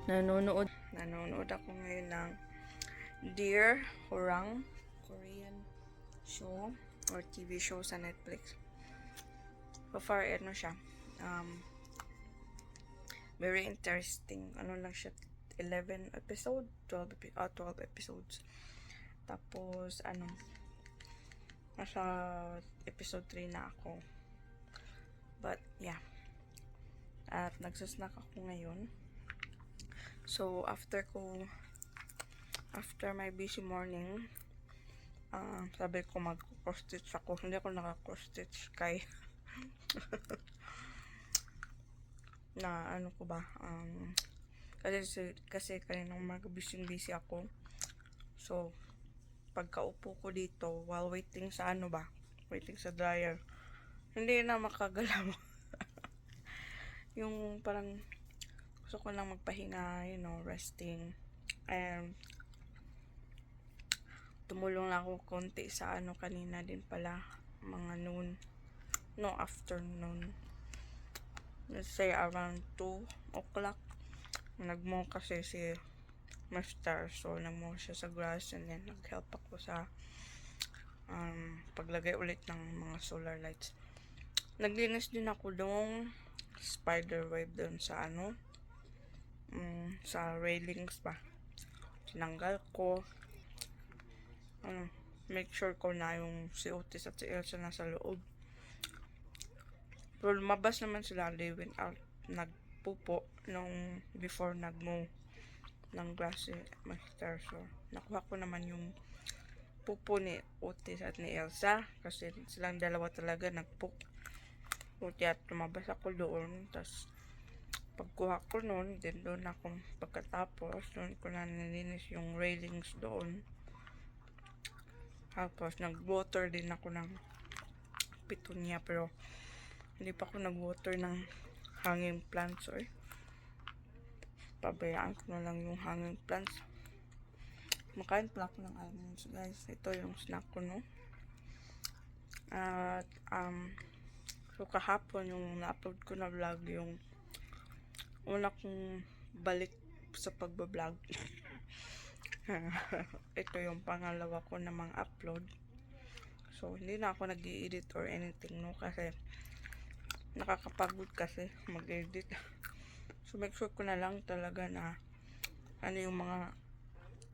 Nanonood ako ngayon ng Dear Hurang, Korean show or TV show sa Netflix. So far, ano siya, very interesting. Ano lang siya, 11 episode, 12 episodes. Tapos, nasa episode 3 na ako. But, yeah. At nagsasnack ako ngayon. So, after my busy morning, sabi ko mag-cross-stitch ako. Hindi ako naka-cross-stitch kay na ano ko ba, kasi kaninang busy ako. So, pagkaupo ko dito, while waiting sa waiting sa dryer, hindi na makagalaw. Yung parang gusto ko lang magpahinga, resting. And tumulong lang ako konti sa kanina din pala, mga noon. No, afternoon. Let's say around 2 o'clock. Nagmo kasi si Master. So, nagmo siya sa grass and then nag-help ako sa paglagay ulit ng mga solar lights. Naglinis din ako dong spider web doon sa sa railings ba. Tinanggal ko. Make sure ko na yung si Otis at si Elsa nasa loob. Pero lumabas naman sila, they went out, nagpupo nung before nagmo ng grass si Master. So, nakuha ko naman yung pupo ni Otis at ni Elsa kasi silang dalawa talaga nagpupo. Kaya lumabas ako doon, tapos pagkuha ko noon, then doon ako pagkatapos, doon ko na nilinis yung railings doon. Tapos nag-water din ako ng petunia, pero hindi pa ako nag-water ng hanging plants. Pabayaan ko na lang yung hanging plants. Makain pala ako ng almonds, guys. Ito yung snack ko, no? At so kahapon yung na-upload ko na vlog, yung una kong balik sa pagbablog. Ito yung pangalawa ko namang upload. So, hindi na ako nag-i-edit or anything, no? Kasi nakakapagod kasi mag-edit. So, make sure ko na lang talaga na yung mga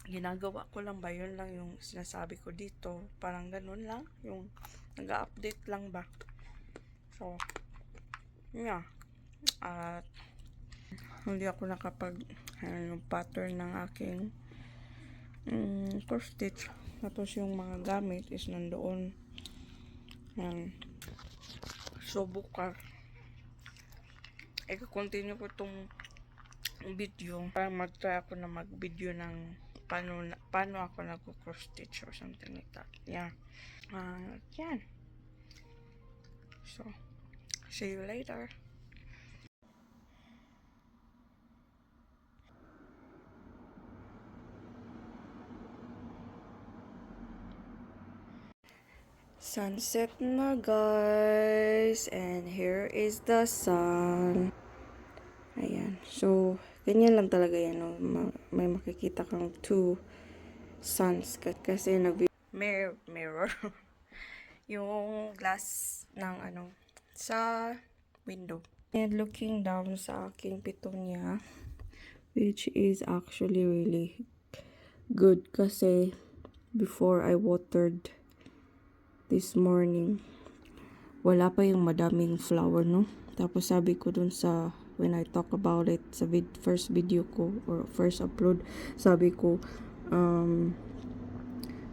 ginagawa ko lang ba, yun lang yung sinasabi ko dito. Parang ganun lang, yung nag-update lang ba. So, yeah. At hindi ako yung pattern ng aking cross stitch. Tapos yung mga gamit is nandoon. Yan. So, bukas i-continue ko itong video para mag-try ako na mag-video ng paano ako nag-cross stitch or something like that. Yeah. Yan. So, see you later. Sunset na, guys. And here is the sun. Ayan. So, ganyan lang talaga yan. No? May makikita kang 2 suns. Kasi mirror. Yung glass ng sa window. And looking down sa aking petunia, which is actually really good kasi before I watered this morning, wala pa yung madaming flower, no? Tapos sabi ko dun sa, when I talk about it sa first video ko or first upload, sabi ko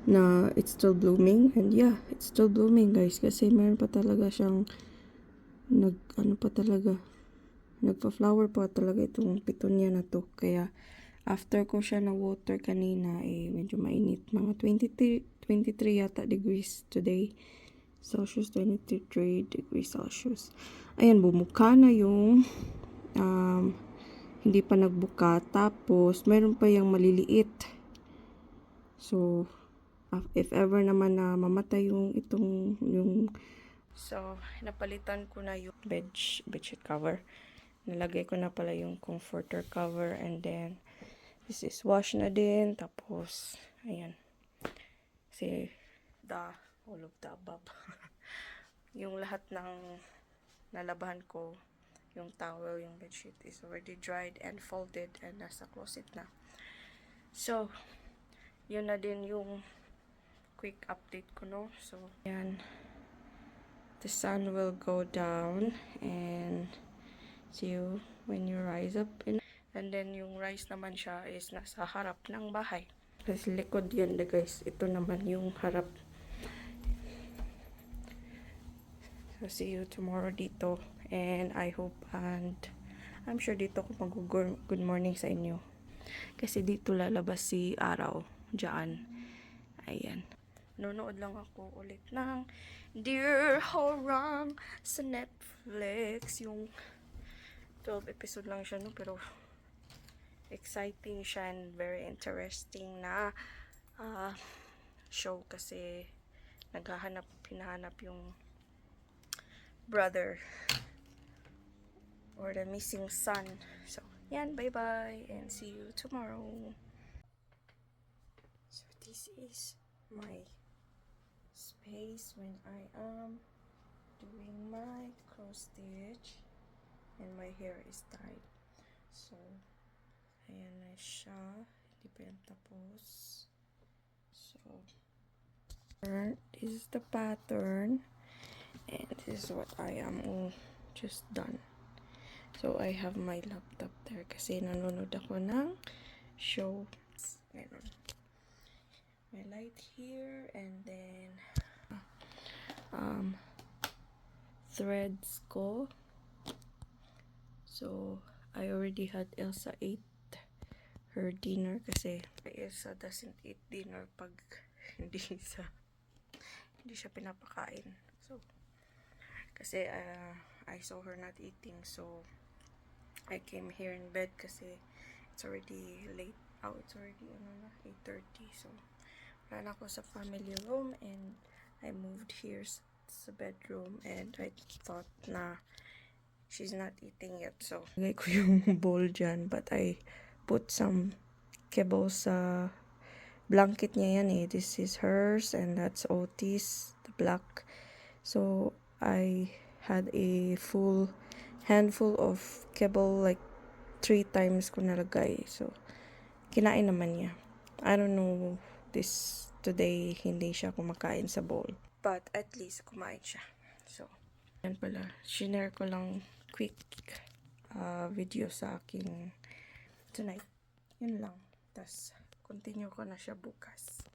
na it's still blooming. And yeah, it's still blooming, guys, kasi meron pa talaga siyang nagpa-flower pa talaga itong petunia na to. Kaya after ko siya na water kanina, medyo mainit, mga 23 yata degrees today Celsius, 23 degrees Celsius. Ayan, bumuka na yung hindi pa nagbuka, tapos meron pa yung maliliit. So if ever naman na mamatay yung so napalitan ko na yung bedsheet cover. nalagay ko na pala yung comforter cover, and then this is wash na din. Tapos ayan, si all of the above. Yung lahat ng nalabahan ko, yung towel, yung bedsheet is already dried and folded and nasa closet na. So yun na din yung quick update ko, no? So ayan, the sun will go down and see you when you rise up. And then yung rice naman siya is nasa harap ng bahay. Kasi likod yan guys. Ito naman yung harap. So see you tomorrow dito. And I hope and I'm sure dito ko mag-good morning sa inyo. Kasi dito lalabas si araw. Diyan. Ayan. Nonood lang ako ulit ng Dear Horang sa Netflix. Yung 12 episode lang siya, no? Pero exciting siya and very interesting na show kasi hinahanap yung brother or the missing son. So, yan, bye-bye and see you tomorrow. So, this is my space when I am doing my cross stitch and my hair is tied. So, ayan na siya. Hindi pa yan tapos. So, this is the pattern. And this is what I am just done. So, I have my laptop there kasi nanonood ako ng show. Meron. My light here and then threads ko. So, I already had Elsa ate her dinner kasi Elsa doesn't eat dinner pag hindi siya pinapakain. So, kasi I saw her not eating, so I came here in bed kasi it's already late. Oh, it's already 8:30. So, wala na ako sa family room and I moved here sa bedroom and I thought na she's not eating yet. So, lagay ko yung bowl dyan, but I put some kibble sa blanket niya yan eh. This is hers and that's Otis, the black. So, I had a full handful of kibble, like 3 times ko nalagay. So, kinain naman niya. I don't know, today hindi siya kumakain sa bowl. But at least kumain siya. So, yan pala. Shinare ko lang quick video sa aking tonight. Yun lang. Tapos, continue ko na siya bukas.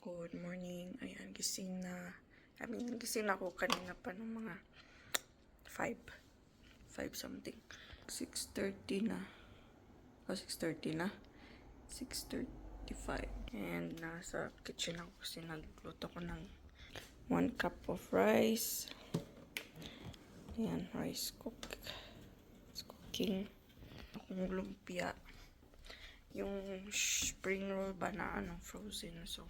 Good morning. Ayan, gising na. Gising na ako kanina pa ng mga 5 something. 6:30 na. O, 6:30 na. 6:35. And nasa kitchen ako kasi nagluto ko ng 1 cup of rice. Ayan, rice it's cooking. Akong lumpia. Yung spring roll ba na frozen. So,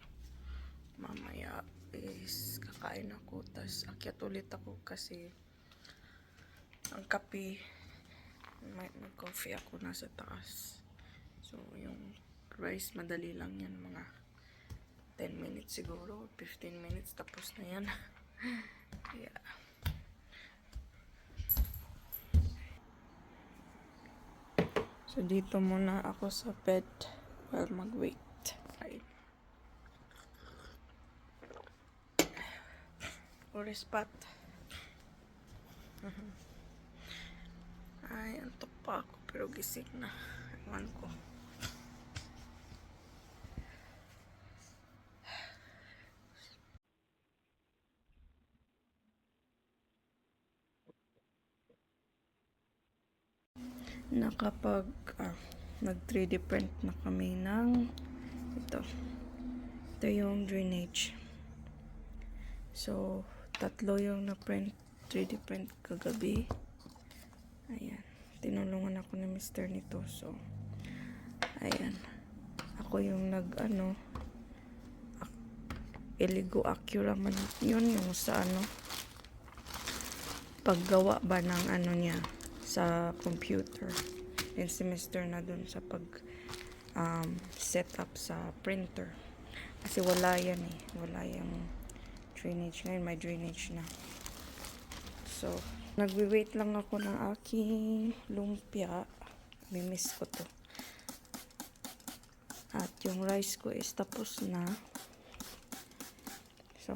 mamaya is kakain ako. Tas akyat ulit ako kasi ang kape, mag-coffee ako nasa taas. So, yung rice, madali lang yan. Mga 10 minutes siguro, 15 minutes, tapos na yan. Yeah. So, dito muna ako sa bed while mag-wait. Ay. Or spot. Ay, antok pa ako pero gising na. Ewan ko. Nakapag nag 3D print na kami ng ito yung drainage. So, tatlo yung na-print, 3D print kagabi. Ayan. Tinulungan ako ni Mr. nito. So, ayan. Ako yung Iligo Acura man yun, yung sa paggawa ba ng niya sa computer. Yung si Mr. na dun sa set up sa printer. Kasi wala yan eh. Wala yung drainage. Ngayon may drainage na. So, nagwi-wait lang ako ng aking lumpia. Mimiss ko to. At yung rice ko is tapos na. So,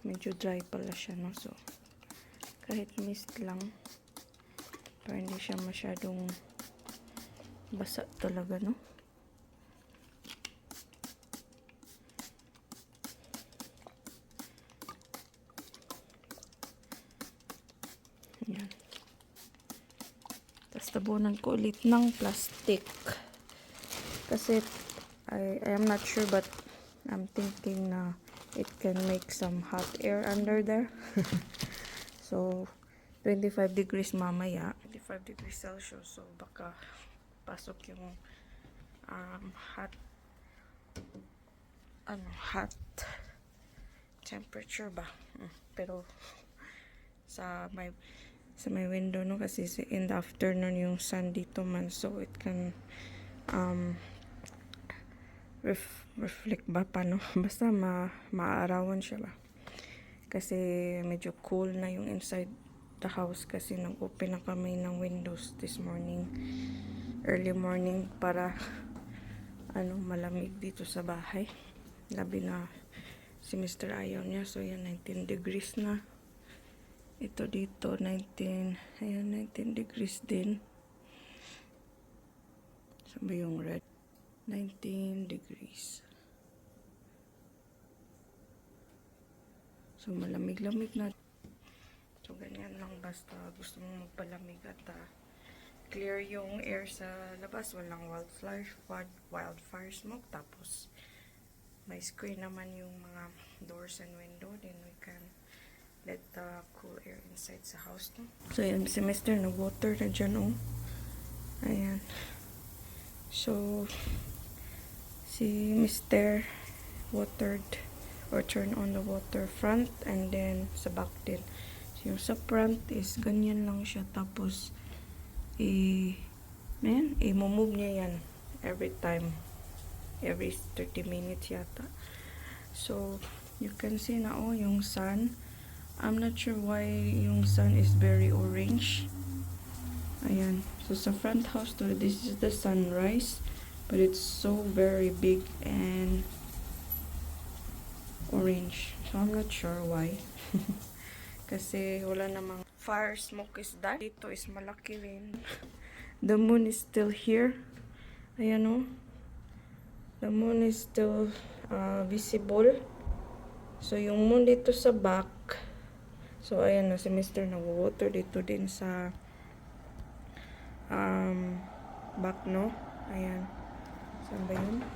medyo dry pala siya, no? So, kahit mist lang, para hindi siya masyadong basa talaga, no? Yan. Tapos tabunan ko ulit ng plastic. Kasi, I am not sure but I'm thinking na it can make some hot air under there. So, 25 degrees mamaya. 25 degrees Celsius. So, baka pasok yung hot temperature ba. Pero, sa may window, no? Kasi in the afternoon yung sun dito man. So, it can reflect ba pa, no? Basta maaarawan siya ba. Kasi medyo cool na yung inside the house kasi nag-open na kami ng windows this morning. Early morning para malamig dito sa bahay. Labi na si Mr. ayaw niya. So yan, 19 degrees na. Ito dito, 19. Ayan, 19 degrees din. Sabi yung red. 19 degrees. So, malamig-lamig na. So, ganyan lang basta gusto mong magpalamig at clear yung air sa labas. Walang wildfire smoke. Tapos, may screen naman yung mga doors and window. Then, we can let the cool air inside sa house. No? So, yung semester na water na dyan, oh. Ayan. So, si Mr. watered or turn on the water front and then sa back din. So, yung sa front is ganyan lang siya. Tapos, i-move niya yan every time. Every 30 minutes yata. So, you can see na yung sun. I'm not sure why yung sun is very orange. Ayan. So, sa front house to, this is the sunrise. But it's so very big and orange. So, I'm not sure why. Kasi wala namang fire smoke is that. Dito is malaki rin. The moon is still here. Ayan o. The moon is still visible. So, yung moon dito sa back. So, ayan na si Mr. nag-water dito din sa back, no? Ayan. Saan ba yun?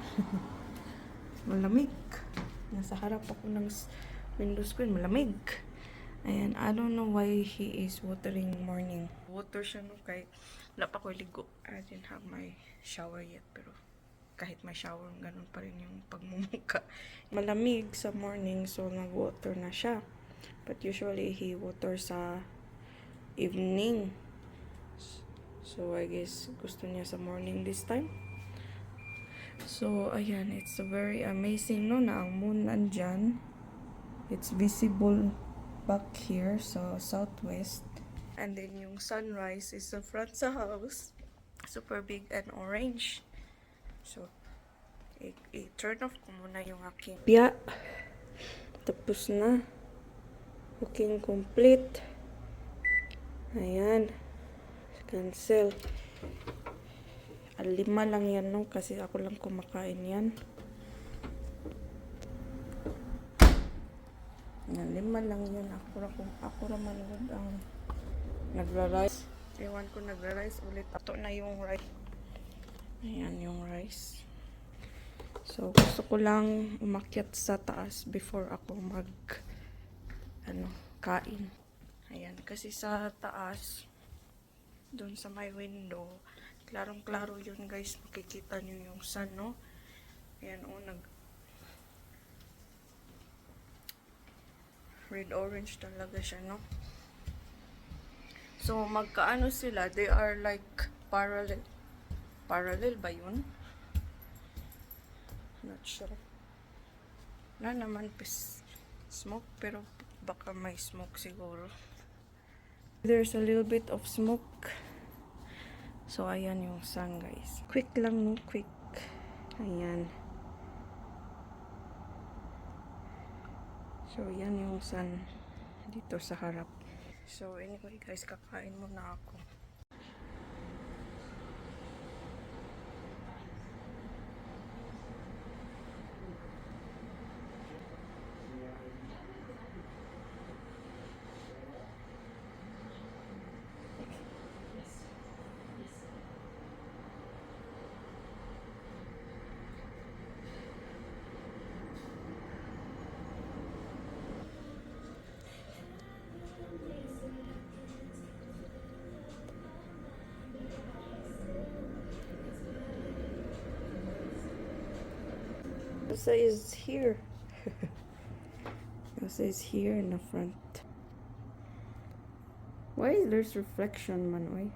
Malamig. Nasa harap ako ng window screen. Malamig. Ayan. I don't know why he is watering morning. Water siya, no? Kahit wala pa ko ligo. I didn't have my shower yet. Pero kahit may shower, ganun pa rin yung pagmumuka. Malamig sa morning. So, nag-water na siya. But usually, he waters sa evening. So, I guess gusto niya sa morning this time. So, ayan, it's a very amazing, no, na ang moon nandyan. It's visible back here sa southwest. And then yung sunrise is sa front sa house. Super big and orange. So, i-turn off ko muna yung aking piya. Tapos na. Booking complete. Ayan. Cancel. 5 lang yan, no? Kasi ako lang kumakain yan. Yan, 5 lang yan. Ako raman ang nagra-rice. Ewan ko nagra-rice ulit. Ito na yung rice. Ayan yung rice. So, gusto ko lang umakyat sa taas before ako kain. Ayan, kasi sa taas, doon sa my window, klarong-klaro yun guys, makikita nyo yung sun, no? Ayan, red-orange talaga siya, no? So, magkaano sila, they are like parallel. Parallel ba yun? Not sure. Wala naman smoke, pero baka may smoke siguro. There's a little bit of smoke. So, ayan yung sun, guys. Quick lang, no? Quick. Ayan. So, yan yung sun dito sa harap. So, anyway, guys, kakain muna ako. Elsa is here. Elsa is here in the front. Why is there's reflection, man? Why?